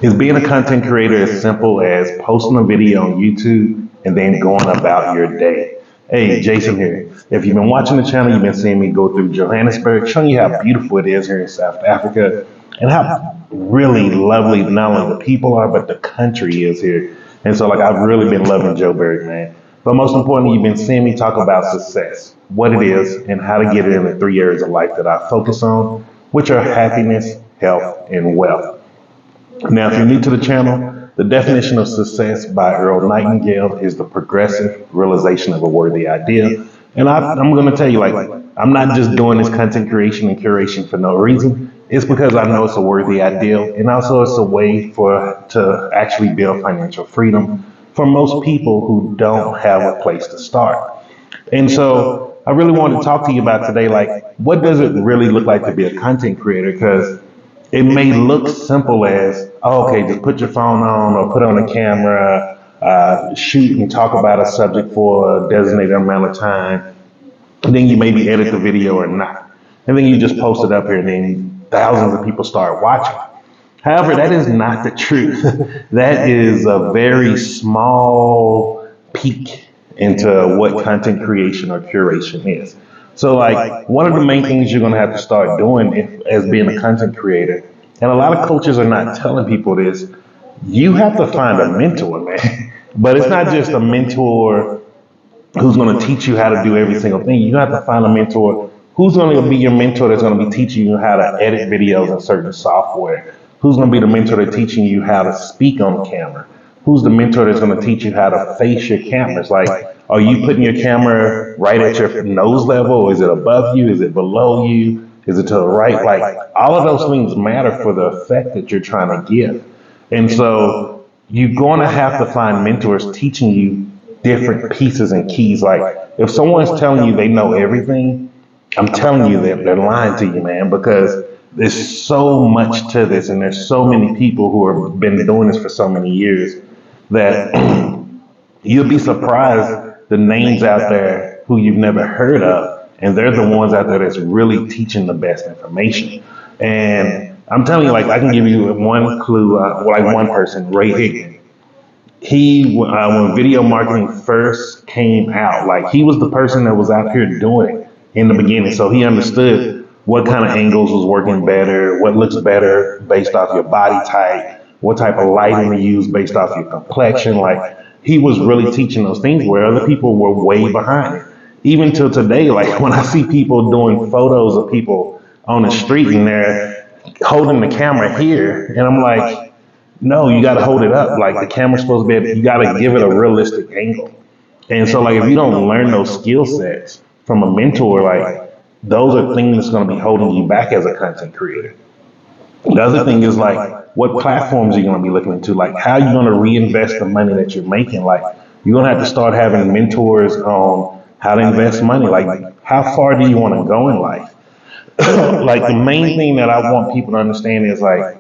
Is being a content creator as simple as posting a video on YouTube and then going about your day? Hey, Jason here. If you've been watching the channel, you've been seeing me go through Johannesburg, showing you how beautiful it is here in South Africa and how really lovely not only the people are, but the country is here. And so, like, I've really been loving Joburg, man. But most importantly, you've been seeing me talk about success, what it is, and how to get it in the 3 areas of life that I focus on, which are happiness, health, and wealth. Now, if you're new to the channel, the definition of success by Earl Nightingale is the progressive realization of a worthy idea. And I'm going to tell you, like, I'm not just doing this content creation and curation for no reason. It's because I know it's a worthy ideal, and also it's a way to actually build financial freedom for most people who don't have a place to start. And so I really wanted to talk to you about today, like, what does it really look like to be a content creator? Because it may look simple as, oh, okay, just put your phone on or put on a camera, shoot and talk about a subject for a designated amount of time. And then you maybe edit the video or not. And then you just post it up here and then thousands of people start watching. However, that is not the truth. That is a very small peek into what content creation or curation is. So, like, one of the main things you're going to have to start doing as being a content creator, and a lot of coaches are not telling people this, you have to find a mentor, man. But it's not just a mentor who's going to teach you how to do every single thing. You have to find a mentor who's going to be your mentor that's going to be teaching you how to edit videos in certain software. Who's going to be the mentor that's teaching you how to speak on camera? Who's the mentor that's going to teach you how to face your cameras? Like, are you putting your camera right at your nose level? Is it above you? Is it below you? Is it to the right? Like, all of those things matter for the effect that you're trying to give. And so you're going to have to find mentors teaching you different pieces and keys. Like, if someone's telling you they know everything, I'm telling you that they're lying to you, man, because there's so much to this, and there's so many people who have been doing this for so many years that you'll be surprised the names out there who you've never heard of, and they're the ones out there that's really teaching the best information. And I'm telling you, like, I can give you one clue, like one person, Ray Higgins. He, when video marketing first came out, like, he was the person that was out here doing it in the beginning. So he understood what kind of angles was working better, what looks better based off your body type, what type of lighting to use based off your complexion. Like, he was really teaching those things where other people were way behind it. Even till today, like, when I see people doing photos of people on the street and they're holding the camera here, and I'm like, no, you got to hold it up. Like, the camera's supposed to be, you got to give it a realistic angle. And so, like, if you don't learn those skill sets from a mentor, like, those are things that's going to be holding you back as a content creator. The other thing is, like, what platforms are you going to be looking into? Like, how are you going to reinvest the money that you're making? Like, you're going to have to start having mentors on how to invest money. Like, how far do you want to go in life? Like, the main thing that I want people to understand is, like,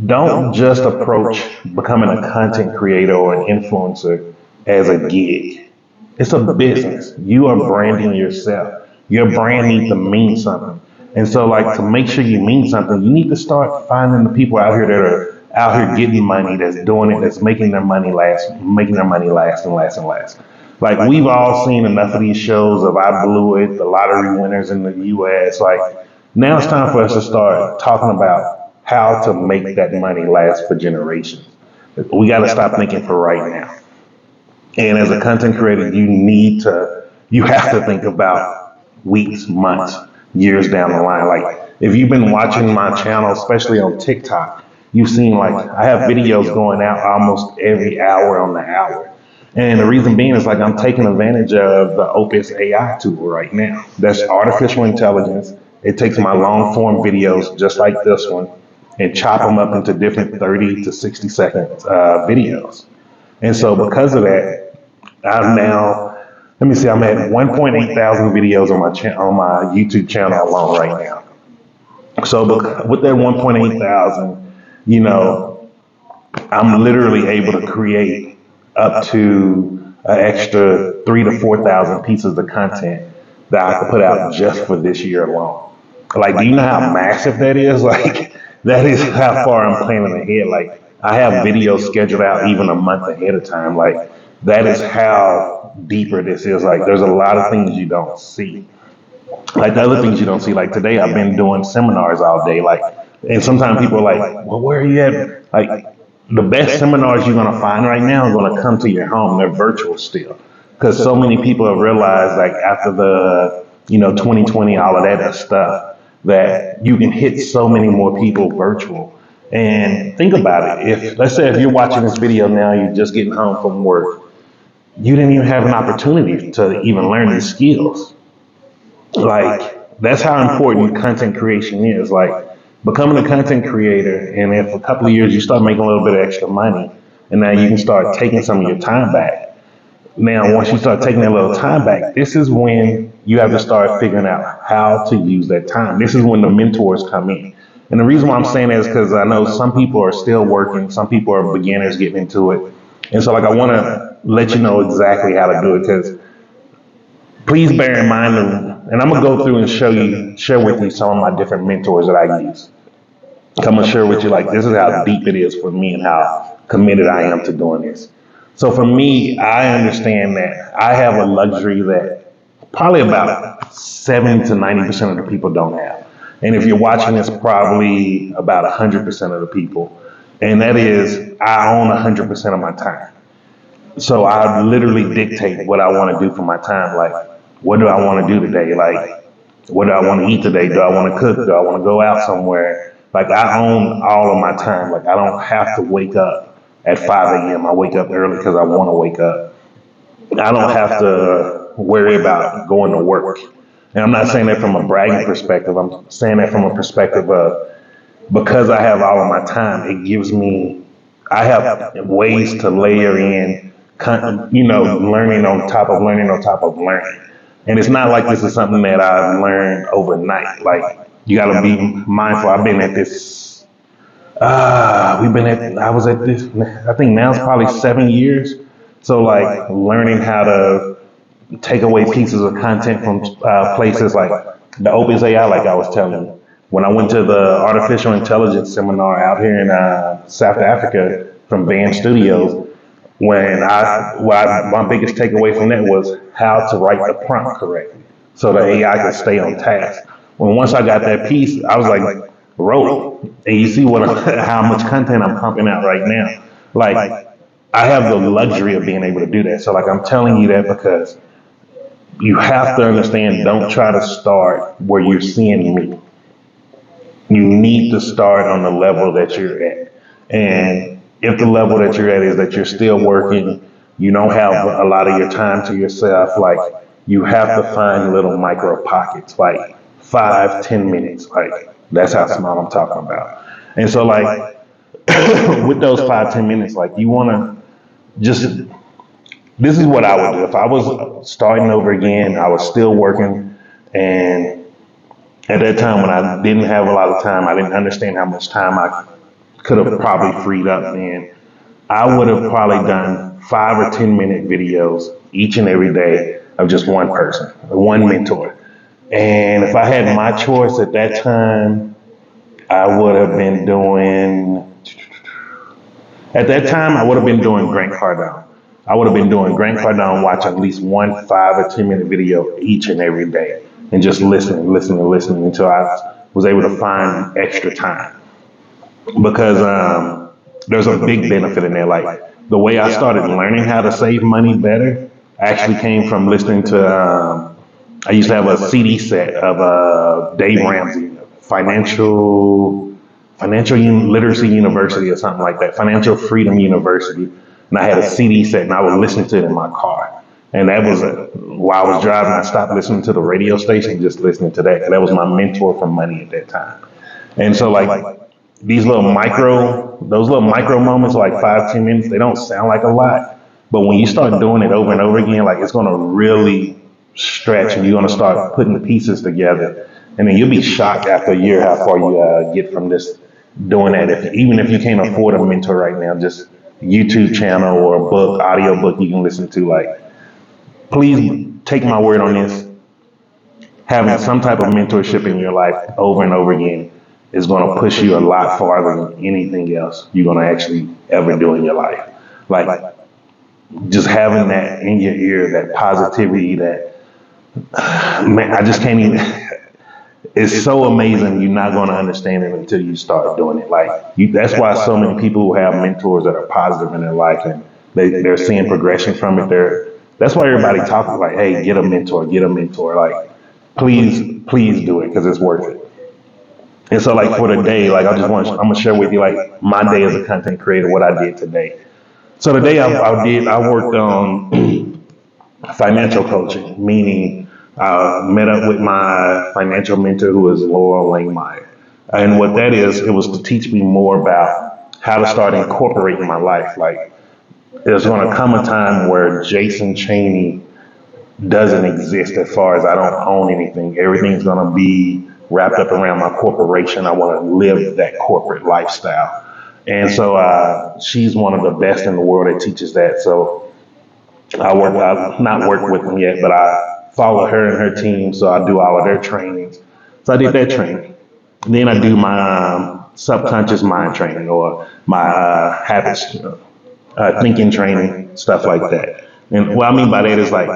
don't just approach becoming a content creator or an influencer as a gig. It's a business. You are branding yourself. Your brand needs to mean something. And so, like, to make sure you mean something, you need to start finding the people out here that are out here getting money, that's doing it, that's making their money last and last and last. Like, we've all seen enough of these shows of I Blew It, the lottery winners in the US. Like, now it's time for us to start talking about how to make that money last for generations. We got to stop thinking for right now. And as a content creator, you have to think about weeks, months, years down the line. Like, if you've been watching my channel, especially on TikTok, you've seen, like, I have videos going out almost every hour on the hour. And the reason being is, like, I'm taking advantage of the Opus AI tool right now. That's artificial intelligence. It takes my long form videos just like this one and chop them up into different 30 to 60 second videos. And so because of that, I'm now, let me see, I'm at 1.8 thousand videos on my YouTube channel alone right now. So with that 1.8 thousand, you know, I'm literally able to create up to an extra 3,000 to 4,000 pieces of content that I could put out just for this year alone. Like, do you know how massive that is? Like, that is how far I'm planning ahead. Like, I have videos scheduled out even a month ahead of time. Like that is how deeper this is. Like there's a lot of things you don't see. Like the other things you don't see. Like today I've been doing seminars all day. Like, and sometimes people are like, well, where are you at? Like the best seminars you're gonna find right now are gonna come to your home. They're virtual still. Because so many people have realized like after the 2020, all of that stuff, that you can hit so many more people virtual. And think about it. If let's say if you're watching this video now, you're just getting home from work, you didn't even have an opportunity to even learn these skills. Like that's how important content creation is. Like becoming a content creator, and if a couple of years you start making a little bit of extra money, and now you can start taking some of your time back. Now, once you start taking that little time back, this is when you have to start figuring out how to use that time. This is when the mentors come in. And the reason why I'm saying that is because I know some people are still working, some people are beginners getting into it. And so, like, I want to let you know exactly how to do it because please bear in mind, and I'm gonna go through and share with you some of my different mentors that I use. I'm gonna share with you like this is how deep it is for me and how committed I am to doing this. So for me, I understand that I have a luxury that probably about 70 to 90% of the people don't have. And if you're watching this, probably about 100% of the people. And that is, I own 100% of my time. So I literally dictate what I want to do for my time. Like, what do I want to do today? Like, what do I want to eat today? Do I want to cook? Do I want to go out somewhere? Like, I own all of my time. Like, I don't have to wake up at 5 a.m. I wake up early because I want to wake up. I don't have to worry about going to work. And I'm not saying that from a bragging perspective. I'm saying that from a perspective of because I have all of my time, it gives me, I have ways to layer in, learning on top of learning on top of learning. And it's not like this is something that I've learned overnight. Like, you got to be mindful. I've been at this, I was at this, I think now it's probably 7 years. So, like, learning how to take away pieces of content from places like the Opus AI, like I was telling you. When I went to the artificial intelligence seminar out here in South Africa from Van Studios, my biggest takeaway from that was how to write the prompt correctly so the AI could stay on task. When once I got that piece, I was like, roll. And you see how much content I'm pumping out right now. Like, I have the luxury of being able to do that. So like I'm telling you that because you have to understand, don't try to start where you're seeing me. You need to start on the level that you're at. And if the level that you're at is that you're still working, you don't have a lot of your time to yourself, like you have to find little micro pockets, like 5, 10 minutes. Like that's how small I'm talking about. And so like with those 5, 10 minutes, like you wanna just this is what I would do. If I was starting over again, I was still working, and at that time when I didn't have a lot of time, I didn't understand how much time I could have probably freed up then. I would have probably done 5 or 10 minute videos each and every day of just one person, one mentor. And if I had my choice at that time, I would have been doing At that time, I would have been doing Grant Cardone. I would have been doing Grant Cardone, watch at least one 5 or 10 minute video each and every day, and just listening until I was able to find extra time. Because there's a big benefit in there. Like the way I started learning how to save money better actually came from listening to. I used to have a CD set of Dave Ramsey, Literacy University or something like that, Financial Freedom University. And I had a CD set and I would listen to it in my car. And that was while I was driving, I stopped listening to the radio station, just listening to that. And that was my mentor for money at that time. And so like those little micro moments, like 5, 10 minutes, they don't sound like a lot. But when you start doing it over and over again, like it's going to really stretch and you're going to start putting the pieces together. And then you'll be shocked after a year how far you get from this doing that. Even if you can't afford a mentor right now, just YouTube channel or a book, audio book you can listen to. Like, please take my word on this. Having some type of mentorship in your life over and over again is going to push you a lot farther than anything else you're going to actually ever do in your life. Like just having that in your ear, that positivity, that man, I just can't even. It's so amazing. You're not going to understand it until you start doing it. That's why so many people who have mentors that are positive in their life and they're seeing progression from it. That's why everybody talks like, hey, get a mentor, get a mentor. Like, please do it because it's worth it. And so, like for the day, like I'm gonna share with you like my day as a content creator, what I did today. So today I worked on financial coaching, meaning I met up with my financial mentor who is Laurel Langmeyer. And what that is, it was to teach me more about how to start incorporating my life. Like there's going to come a time where Jason Chaney doesn't exist as far as I don't own anything. Everything's going to be wrapped up around my corporation. I want to live that corporate lifestyle. And so she's one of the best in the world that teaches that. So I've not worked with them yet, but I follow her and her team, so I do all of their trainings. So I did that training. Then I do my subconscious mind training or my habits, thinking training, stuff like that. And what I mean by that is like,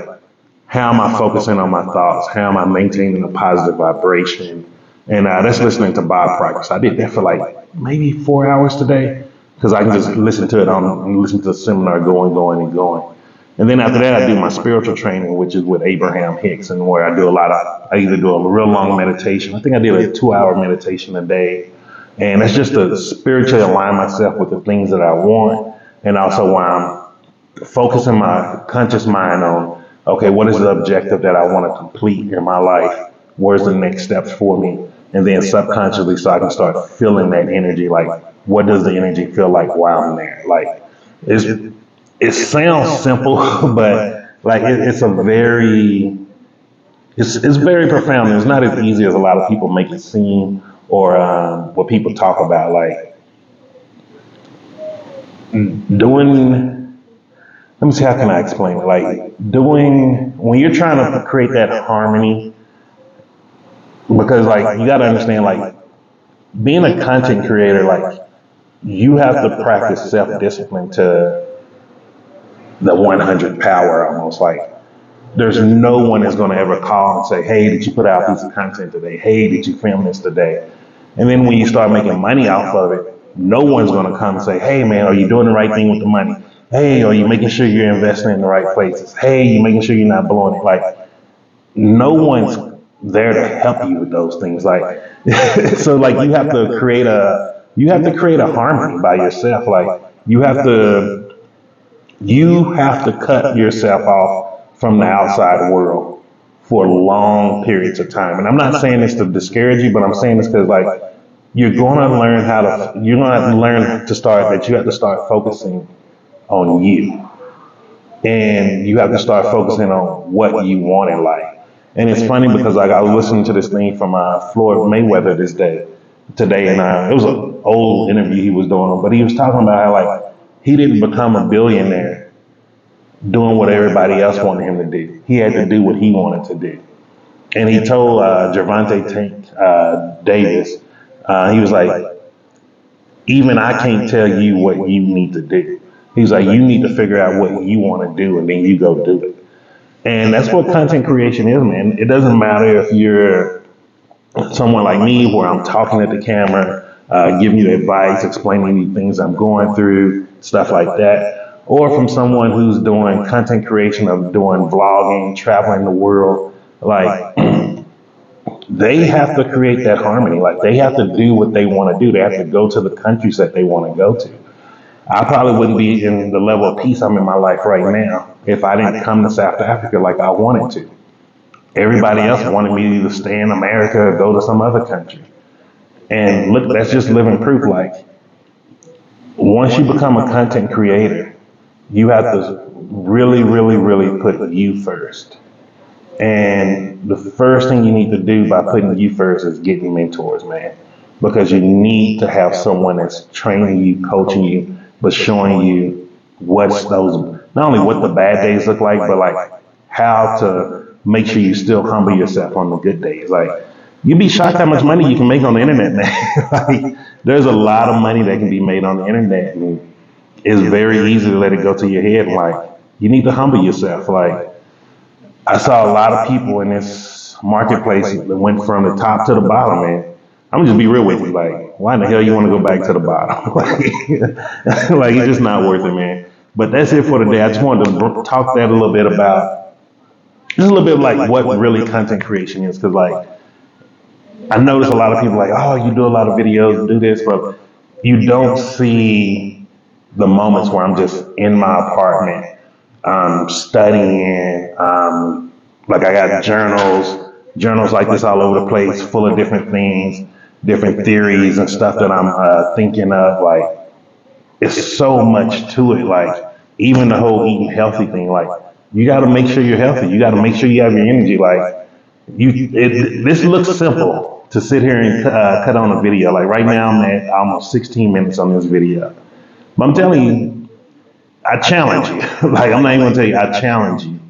how am I focusing on my thoughts? How am I maintaining a positive vibration? And that's listening to Bob Proctor. I did that for like maybe 4 hours today because I can just listen to it on, listen to the seminar going and going. And then after that, I do my spiritual training, which is with Abraham Hicks, and where I either do a real long meditation. I think I did a 2 hour meditation a day. And it's just to spiritually align myself with the things that I want. And also while I'm focusing my conscious mind on, okay, what is the objective that I want to complete in my life? Where's the next steps for me? And then subconsciously, so I can start feeling that energy. Like, what does the energy feel like while I'm there? Like, it sounds simple, but like it's a very, it's very profound. It's not as easy as a lot of people make it seem, or what people talk about. Like doing, let me see, how can I explain it? Like doing, when you're trying to create that harmony, because like you got to understand, like being a content creator, like you have to practice self-discipline to the 100 power almost. Like there's no one that's going to ever call and say, hey, did you put out a piece of content today? Hey, did you film this today? And then when you start making money off of it, no one's going to come and say, hey man, are you doing the right thing with the money? Hey, are you making sure you're investing in the right places? Hey, you making sure you're not blowing it? Like no one's there to help you with those things. Like so like you have to create a harmony by yourself. Like you have to cut yourself off from the outside world for long periods of time. And I'm not saying this to discourage you, but I'm saying this because like you're going to learn you're going to have to learn to start that you have to start focusing on you. And you have to start focusing on what you want in life. And it's funny because like I was listening to this thing from Floyd Mayweather today, and it was an old interview he was doing, but he was talking about how like he didn't become a billionaire doing what everybody else wanted him to do. He had to do what he wanted to do. And he told Gervonta Tank Davis, he was like, even I can't tell you what you need to do. He's like, you need to figure out what you want to do and then you go do it. And that's what content creation is, man. It doesn't matter if you're someone like me where I'm talking at the camera, giving you advice, explaining you things I'm going through, stuff like that. Or from someone who's doing content creation of doing vlogging, traveling the world. Like they have to create that harmony. Like they have to do what they want to do. They have to go to the countries that they want to go to. I probably wouldn't be in the level of peace I'm in my life right now if I didn't come to South Africa like I wanted to. Everybody else wanted me to either stay in America or go to some other country. And look, that's just living proof. Like once you become a content creator, you have to really, really, really put you first. And the first thing you need to do by putting you first is getting mentors, man. Because you need to have someone that's training you, coaching you, but showing you what's those, not only what the bad days look like, but like how to make sure you still humble yourself on the good days. Like You'd be shocked how much money you can make on the internet, man. Like, there's a lot of money that can be made on the internet, and it's very easy to let it go to your head. Like, you need to humble yourself. Like, I saw a lot of people in this marketplace that went from the top to the bottom, man. I'm gonna just be real with you. Like, why in the hell you want to go back to the bottom? Like, it's just not worth it, man. But that's it for today. I just wanted to talk that a little bit about, just a little bit of like what really content creation is, because like I notice a lot of people like, oh, you do a lot of videos, do this, but you don't see the moments where I'm just in my apartment, studying. Like I got journals like this all over the place, full of different things, different theories and stuff that I'm thinking of. Like, it's so much to it. Like, even the whole eating healthy thing. Like, you got to make sure you're healthy. You got to make sure you have your energy. Like, this looks simple to sit here and cut on a video. Like right now, I'm at almost 16 minutes on this video. But I'm telling you, I challenge you. Like, I'm not even gonna tell you, I challenge you.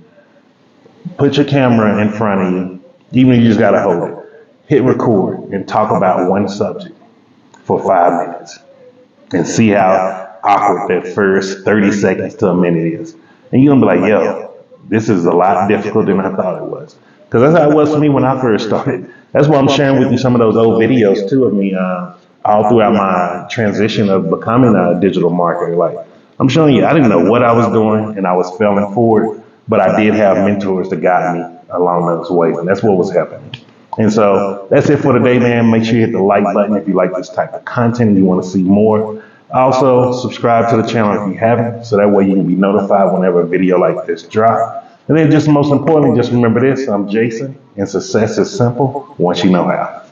Put your camera in front of you, even if you just gotta hold it. Hit record and talk about one subject for 5 minutes and see how awkward that first 30 seconds to a minute is. And you're gonna be like, yo, this is a lot difficult than I thought it was. Because that's how it was for me when I first started. That's why I'm sharing with you some of those old videos too of me all throughout my transition of becoming a digital marketer. Like, I'm showing you, I didn't know what I was doing and I was failing forward, but I did have mentors that got me along those ways, and that's what was happening. And so that's it for today, man. Make sure you hit the like button if you like this type of content and you want to see more. Also, subscribe to the channel if you haven't, so that way you can be notified whenever a video like this drop. And then just most importantly, just remember this, I'm Jason, and success is simple once you know how.